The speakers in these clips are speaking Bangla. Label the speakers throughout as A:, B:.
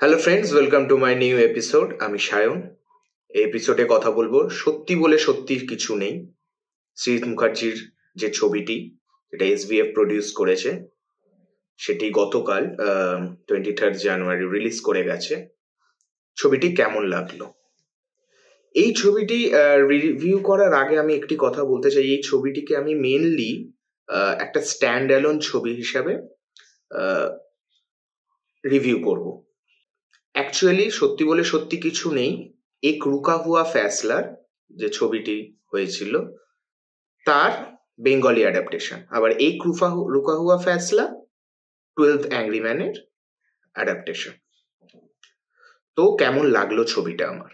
A: Hello friends, welcome to my new episode. আমি সায়ন। এই এপিসোডে কথা বলবো সত্যি বলে সত্যির কিছু নেই। সৃজিত মুখার্জির যে ছবিটি, যেটা এসবিএফ প্রডিউস করেছে, সেটি গতকাল 23 জানুয়ারি রিলিজ করে গেছে। ছবিটি কেমন লাগলো? এই ছবিটি রিভিউ করার আগে আমি একটি কথা বলতে চাই। এই ছবিটিকে আমি মেনলি একটা স্ট্যান্ড অ্যালোন ছবি হিসাবে রিভিউ করব। অ্যাকচুয়ালি সত্যি বলে সত্যি কিছু নেই। এক রুকা হুয়া ফ্যাসলার যে ছবিটি হয়েছিল তার বেঙ্গলি অ্যাডাপ্টেশন। আবার এক রুকা হুয়া ফ্যাসলা 12th অ্যাংরি ম্যানের অ্যাডাপ্টেশন। তো কেমন লাগলো ছবিটা আমার?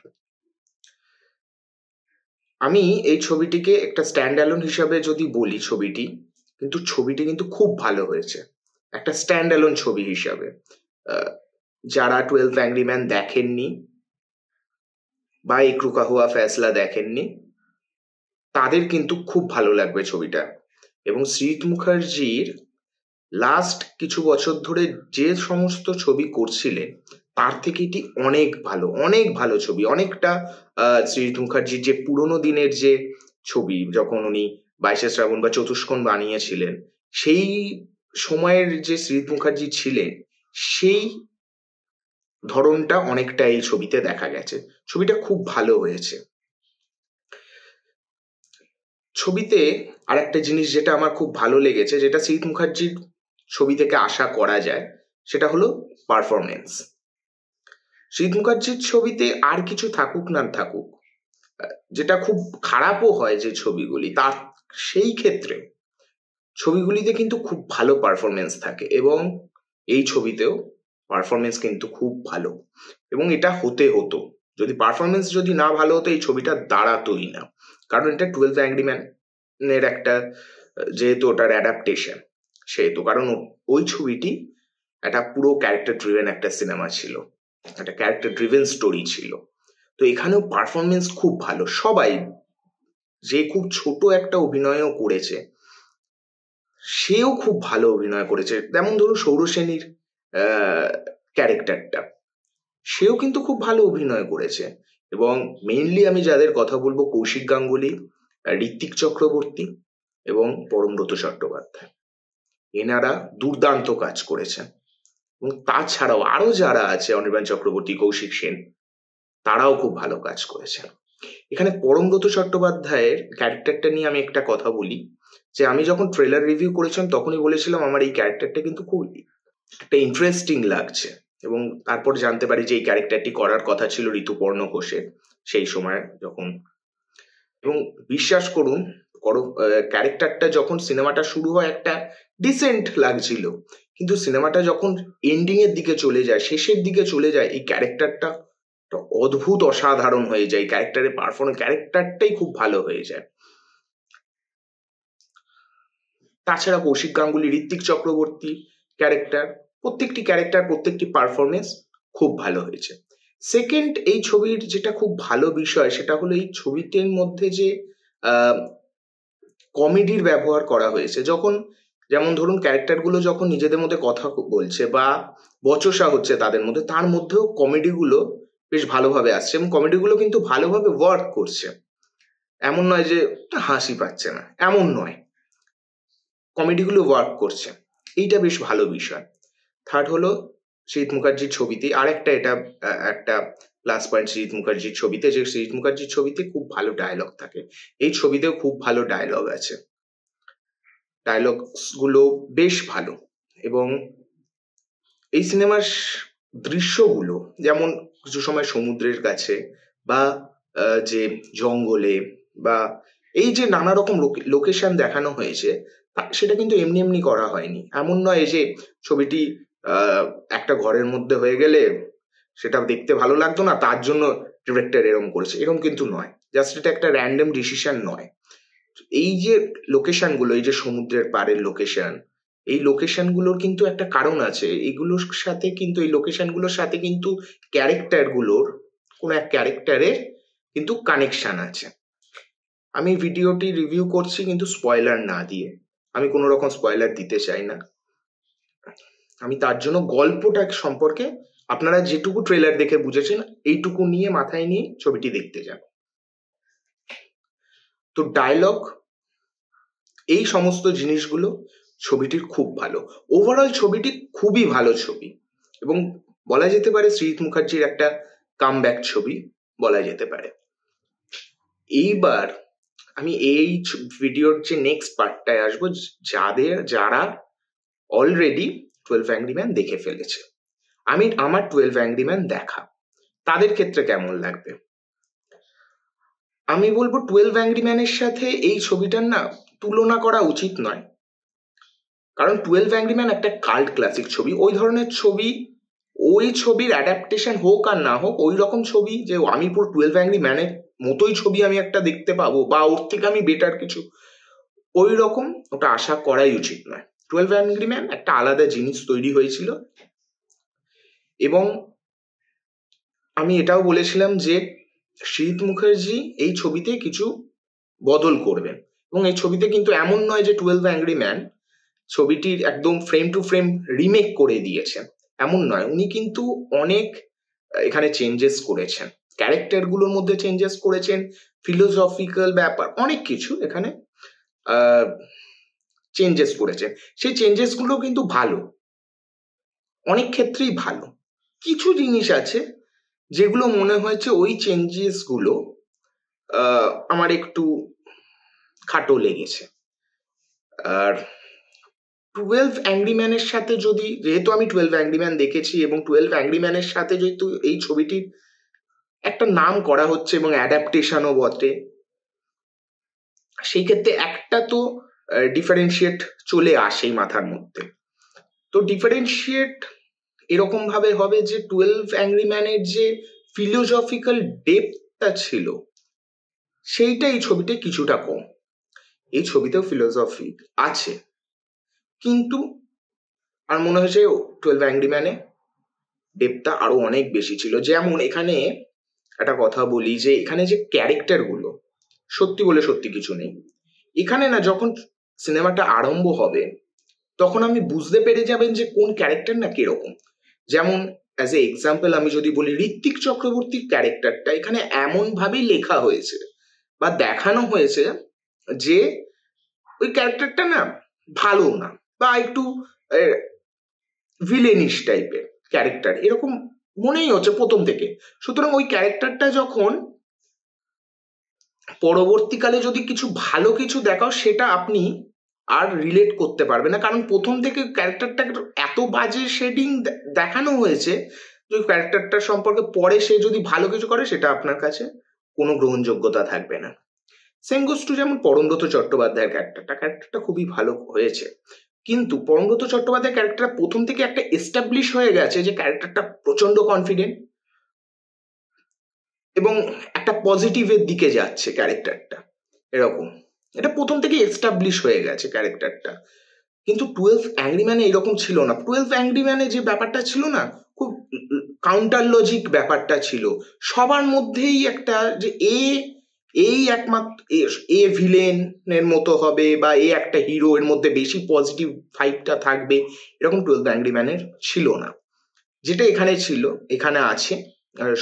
A: আমি এই ছবিটিকে একটা স্ট্যান্ড অ্যালোন হিসাবে যদি বলি, ছবিটি কিন্তু খুব ভালো হয়েছে একটা স্ট্যান্ড অ্যালোন ছবি হিসাবে। যারা 12th অ্যাংরি ম্যান দেখেননি বা এক রুকা হুয়া ফ্যাসলা দেখেননি, তাদের কিন্তু খুব ভালো লাগবে ছবিটা। এবং সৃজিত মুখার্জির লাস্ট কিছু বছর ধরে যে সমস্ত ছবি করছিলেন, তার থেকে এটি অনেক ভালো ছবি। অনেকটা সৃজিত মুখার্জির যে পুরোনো দিনের যে ছবি, যখন উনি 22শে শ্রাবণ বা চতুষ্কোণ বানিয়েছিলেন, সেই সময়ের যে সৃজিত মুখার্জি ছিলেন, সেই ধরনটা অনেকটা এই ছবিতে দেখা গেছে। ছবিটা খুব ভালো হয়েছে। ছবিতে আরেকটা জিনিস যেটা আমার খুব ভালো লেগেছে, যেটা সৃজিত মুখার্জির ছবি থেকে আশা করা যায়, সেটা হলো পারফরমেন্স। সৃজিত মুখার্জির ছবিতে আর কিছু থাকুক না থাকুক, যেটা খুব খারাপও হয় যে ছবিগুলি, তার সেই ক্ষেত্রে ছবিগুলিতে কিন্তু খুব ভালো পারফরমেন্স থাকে। এবং এই ছবিতেও পারফরমেন্স কিন্তু খুব ভালো, এবং এটা হতো। পারফরমেন্স যদি না ভালো হতো, এই ছবিটা দাঁড়াতোই না। কারণ এটা 12th অ্যাংরি ম্যানের একটা, যেহেতু ওটার অ্যাডাপ্টেশন, সেহেতু। কারণ ওই ছবিটি একটা পুরো ক্যারেক্টার ড্রিভেন একটা সিনেমা ছিল, একটা ক্যারেক্টার ড্রিভেন স্টোরি ছিল। তো এখানেও পারফরমেন্স খুব ভালো। সবাই, যে খুব ছোট একটা অভিনয়ও করেছে, সেও খুব ভালো অভিনয় করেছে। যেমন ধরুন সৌর সেনীর ক্যারেক্টারটা, সেও কিন্তু খুব ভালো অভিনয় করেছে। এবং মেইনলি আমি যাদের কথা বলবো, কৌশিক গাঙ্গুলি, ঋত্বিক চক্রবর্তী এবং পরমব্রত চট্টোপাধ্যায়, এনারা দুর্দান্ত কাজ করেছেন। এবং তাছাড়াও আরো যারা আছে, অনির্বাণ চক্রবর্তী, কৌশিক সেন, তারাও খুব ভালো কাজ করেছেন। এখানে পরমব্রত চট্টোপাধ্যায়ের ক্যারেক্টারটা নিয়ে আমি একটা কথা বলি, যে আমি যখন ট্রেলার রিভিউ করেছিলাম তখনই বলেছিলাম আমার এই ক্যারেক্টারটা কিন্তু খুব একটা ইন্টারেস্টিং লাগছে। এবং তারপর জানতে পারি যে এই ক্যারেক্টারটি করার কথা ছিল ঋতুপর্ণ ঘোষের সেই সময় যখন। এবং বিশ্বাস করুন, ক্যারেক্টারটা যখন সিনেমাটা শুরু হয় একটা ডিসেন্ট লাগছিল, কিন্তু সিনেমাটা যখন এন্ডিং এর দিকে চলে যায়, শেষের দিকে চলে যায়, এই ক্যারেক্টারটা অদ্ভুত অসাধারণ হয়ে যায়। ক্যারেক্টারটাই খুব ভালো হয়ে যায়। তাছাড়া কৌশিক গাঙ্গুলি, ঋত্বিক চক্রবর্তী প্রত্যেকটি পারফরমেন্স খুব ভালো হয়েছে। সেকেন্ড, এই ছবির যেটা খুব ভালো বিষয়, সেটা হলো এই ছবিটির মধ্যে যে কমেডির ব্যবহার করা হয়েছে। যেমন ধরুন ক্যারেক্টারগুলো যখন নিজেদের মধ্যে কথা বলছে বা বচসা হচ্ছে তাদের মধ্যে, তার মধ্যেও কমেডিগুলো বেশ ভালোভাবে আসছে, এবং কমেডিগুলো কিন্তু ভালোভাবে ওয়ার্ক করছে। এমন নয় যে হাসি পাচ্ছে না, এমন নয়, কমেডিগুলো ওয়ার্ক করছে। এইটা বেশ ভালো বিষয়। থার্ড হলো সৃজিত মুখার্জির ছবিতে একটা প্লাস পয়েন্ট সৃজিত মুখার্জির ছবিতে, যে সৃজিত মুখার্জির ছবিতে খুব ভালো ডায়লগ থাকে। এই ছবিতেও খুব ভালো ডায়লগ আছে, ডায়লগস গুলো বেশ ভালো। এবং এই সিনেমার দৃশ্যগুলো, যেমন কিছু সময় সমুদ্রের কাছে বা যে জঙ্গলে, বা এই যে নানা রকম লোকেশন দেখানো হয়েছে, সেটা কিন্তু এমনি এমনি করা হয়নি। এমন নয় যে ছবিটি একটা ঘরের মধ্যে হয়ে গেলে সেটা দেখতে ভালো লাগতো না, তার জন্য ডিরেক্টর এরকম করেছে, এরকম কিন্তু নয়। জাস্ট এটা একটা র্যান্ডম ডিসিশন নয়। এই যে লোকেশনগুলো, এই যে সমুদ্রের পাড়ের লোকেশন, এই লোকেশনগুলোর কিন্তু একটা কারণ আছে। এই লোকেশনগুলোর সাথে কিন্তু কোনো এক ক্যারেক্টারের কিন্তু কানেকশন আছে। আমি ভিডিওটি রিভিউ করছি কিন্তু স্পয়লার না দিয়ে, আমি কোনো রকম স্পয়লার দিতে চাই না। আমি তার জন্য গল্পটা সম্পর্কে আপনারা যেটুকু ট্রেলার দেখে বুঝেছেন এইটুকু নিয়ে মাথায় নিয়ে ছবিটি দেখতে যান। তো ডায়লগ, এই সমস্ত জিনিসগুলো ছবিটির খুব ভালো। ওভারঅল ছবিটি খুবই ভালো ছবি, এবং বলা যেতে পারে সৃজিত মুখার্জির একটা কামব্যাক ছবি বলা যেতে পারে। এইবার আমি এই ভিডিওর যে নেক্সট পার্টটায় আসবো, যারা অলরেডি 12 অ্যাংরি ম্যান দেখে ফেলেছে। আমার 12 অ্যাংরি ম্যান দেখা, তাদের ক্ষেত্রে কেমন লাগবে। আমি বলবো 12 অ্যাংরি ম্যানের সাথে এই ছবিটার না তুলনা করা উচিত নয়, কারণ 12 অ্যাংরি ম্যান একটা কাল্ট ক্লাসিক ছবি। ওই ধরনের ছবি, ওই ছবির অ্যাডাপ্টেশন হোক আর না হোক, ওই রকম ছবি যে আমি পুরো 12 অ্যাংরি ম্যানের মতোই ছবি আমি একটা দেখতে পাবো বা ওর থেকে আমি বেটার কিছু, ওই রকম ওটা আশা করাই উচিত নয়। 12 অ্যাংরি ম্যান একটা আলাদা জিনিস তৈরি হয়েছিল, এবং আমি এটাও বলেছিলাম যে সৃজিত মুখার্জি এই ছবিতে কিছু বদল করবেন, এবং এই ছবিতে কিন্তু এমন নয় যে 12 অ্যাংরি ম্যান ছবিটির একদম ফ্রেম টু ফ্রেম রিমেক করে দিয়েছেন, এমন নয়। উনি কিন্তু অনেক এখানে চেঞ্জেস করেছেন, ক্যারেক্টারগুলোর মধ্যে চেঞ্জেস করেছেন, ফিলোসফিক্যাল ব্যাপার অনেক কিছু এখানে চেঞ্জেস করেছেন। সেই চেঞ্জেসগুলো কিন্তু ভালো, অনেক ক্ষেত্রেই ভালো। কিছু জিনিস আছে যেগুলো মনে হয়েছে ওই চেঞ্জেসগুলো আমার একটু খাটো লেগেছে। আর 12 অ্যাংরি ম্যানের সাথে যদি, যেহেতু আমি 12 অ্যাংরি ম্যান দেখেছি এবং 12 অ্যাংরি ম্যানের সাথে যেহেতু এই ছবিটির একটা নাম করা হচ্ছে এবং অ্যাডাপ্টেশনও বটে, সেই ক্ষেত্রে একটা তো ডিফারেন্সিয়েট চলে আসেই মাথার মধ্যে। তো ডিফারেন্সিয়েট এরকম ভাবে হবে যে 12 অ্যাংরি ম্যানের যে ফিলোসফিক্যাল ডেপথটা ছিল সেইটা এই ছবিতে কিছুটা কম। এই ছবিতেও ফিলোসফি আছে, কিন্তু আর মনে হয়েছে 12 অ্যাংরি ম্যানে ডেপথটা আরো অনেক বেশি ছিল। যেমন এখানে একটা কথা বলি যে এখানে যে ক্যারেক্টারগুলো, সত্যি বলে সত্যি কিছু নেই এখানে। না, যখন সিনেমাটা আরম্ভ হবে তখন আমি বুঝতে পেরে যাবেন যে কোন ক্যারেক্টার না কিরকম। যেমন অ্যাজ এ এক্সাম্পল আমি যদি বলি, ঋত্বিক চক্রবর্তীর ক্যারেক্টারটা এখানে এমন ভাবেই লেখা হয়েছে বা দেখানো হয়েছে যে ওই ক্যারেক্টারটা না ভালো না, বা একটু ভিলেনিশ টাইপের ক্যারেক্টার এরকম মনেই হচ্ছে প্রথম থেকে। সুতরাং ওই ক্যারেক্টারটা যখন পরবর্তীকালে যদি কিছু ভালো কিছু দেখাও, সেটা আপনি আর রিলেট করতে পারবে না, কারণ প্রথম থেকে ক্যারেক্টারটা এত বাজে শেডিং দেখানো হয়েছে যে ক্যারেক্টারটার সম্পর্কে পরে সে যদি ভালো কিছু করে সেটা আপনার কাছে কোনো গ্রহণযোগ্যতা থাকবে না। সেম গোস টু যেমন পরমব্রত চট্টোপাধ্যায়ের ক্যারেক্টারটা খুবই ভালো হয়েছে, কিন্তু পরমব্রত চট্টোপাধ্যায়ের ক্যারেক্টার প্রথম থেকে একটা এস্টাবলিশ হয়ে গেছে যে ক্যারেক্টারটা প্রচন্ড কনফিডেন্ট এবং একটা পজিটিভের দিকে যাচ্ছে ক্যারেক্টারটা, এরকম এটা প্রথম থেকে এস্টাবলিশ হয়ে গেছে ক্যারেক্টারটা। কিন্তু 12 অ্যাংরি ম্যানে এরকম ছিল না। 12 অ্যাংরি ম্যানে যে ব্যাপারটা ছিল না, খুব কাউন্টার লজিক ব্যাপারটা ছিল সবার মধ্যেই, একটা যে এই একমাত্র এ ভিলেনের মতো হবে বা এ একটা হিরো, এর মধ্যে বেশি পজিটিভ ভাইবটা থাকবে, এরকম 12 অ্যাংরি ম্যানের ছিল না। যেটা এখানে ছিল, এখানে আছে,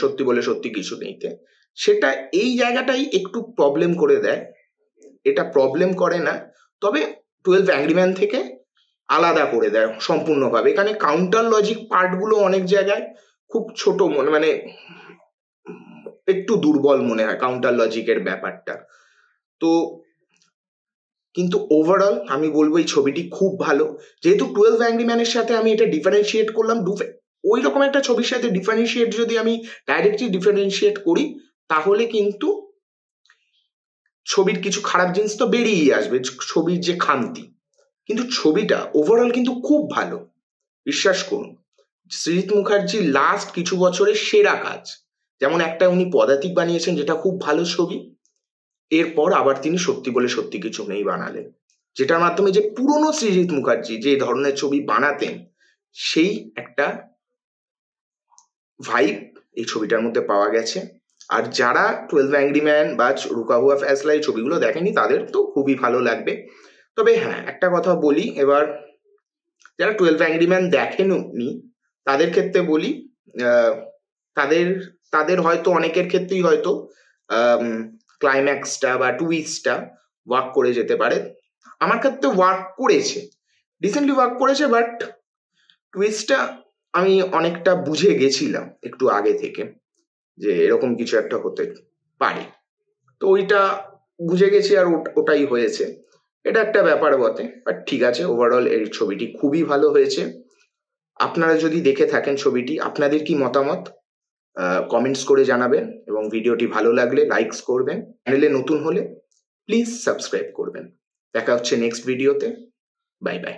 A: সত্যি বলে সত্যি কিছু নেইতে, সেটা এই জায়গাটাই একটু প্রবলেম করে দেয়। এটা প্রবলেম করে না, তবে 12 অ্যাংরি ম্যান থেকে আলাদা করে দেয় সম্পূর্ণভাবে। এখানে কাউন্টার লজিক পার্টগুলো অনেক জায়গায় খুব ছোট মানে একটু দুর্বল মনে হয় কাউন্টার লজিকের ব্যাপারটা। তো কিন্তু ওভারঅল আমি বলবো এই ছবিটি খুব ভালো। যেহেতু 12 অ্যাংরি ম্যানের সাথে আমি এটা ডিফারেন্সিয়েট করলাম, ওই রকম একটা ছবির সাথে ডিফারেন্সিয়েট যদি আমি ডাইরেক্টলি ডিফারেন্সিয়েট করি, তাহলে কিন্তু ছবির কিছু খারাপ জিনিস তো বেরিয়ে আসবে, ছবির যে খামতি। কিন্তু ছবিটা ওভারঅল কিন্তু খুব ভালো, বিশ্বাস করুন। সৃজিত মুখার্জি লাস্ট কিছু বছরের সেরা কাজ, যেমন একটা উনি পদাতিক বানিয়েছেন যেটা খুব ভালো ছবি, এরপর আবার তিনি সত্যি বলে সত্যি কিছু নেই বানালেন, যেটার মাধ্যমে যে পুরনো সৃজিত মুখার্জি যে ধরনের ছবি বানাতেন সেই একটা ভাইব এই ছবিটার মধ্যে পাওয়া গেছে। আর যারা 12 অ্যাংরি ম্যান বা রুকা হুয়া ফ্যাসলা এই ছবিগুলো দেখেনি তাদের তো খুবই ভালো লাগবে। তবে হ্যাঁ, একটা কথা বলি, এবার যারা 12 অ্যাংরি ম্যান দেখেননি তাদের ক্ষেত্রে বলি, তাদের তাদের হয়তো অনেকের ক্ষেত্রেই হয়তো ক্লাইম্যাক্সটা বা টুইস্টটা ওয়ার্ক করে যেতে পারে। আমার ক্ষেত্রে ওয়ার্ক করেছে, রিসেন্টলি ওয়ার্ক করেছে, বাট টুইস্টটা আমি অনেকটা বুঝে গেছিলাম একটু আগে থেকে যে এরকম কিছু একটা হতে পারে, তো ওইটা বুঝে গেছি আর ওটাই হয়েছে। এটা একটা ব্যাপার বটে, বাট ঠিক আছে, ওভারঅল এই ছবিটি খুবই ভালো হয়েছে। আপনারা যদি দেখে থাকেন ছবিটি, আপনাদের কি মতামত কমেন্টস করে জানাবেন, এবং ভিডিওটি ভালো লাগলে লাইকস করবেন। চ্যানেলে নতুন হলে প্লিজ সাবস্ক্রাইব করবেন। দেখা হচ্ছে নেক্সট ভিডিওতে। Bye bye.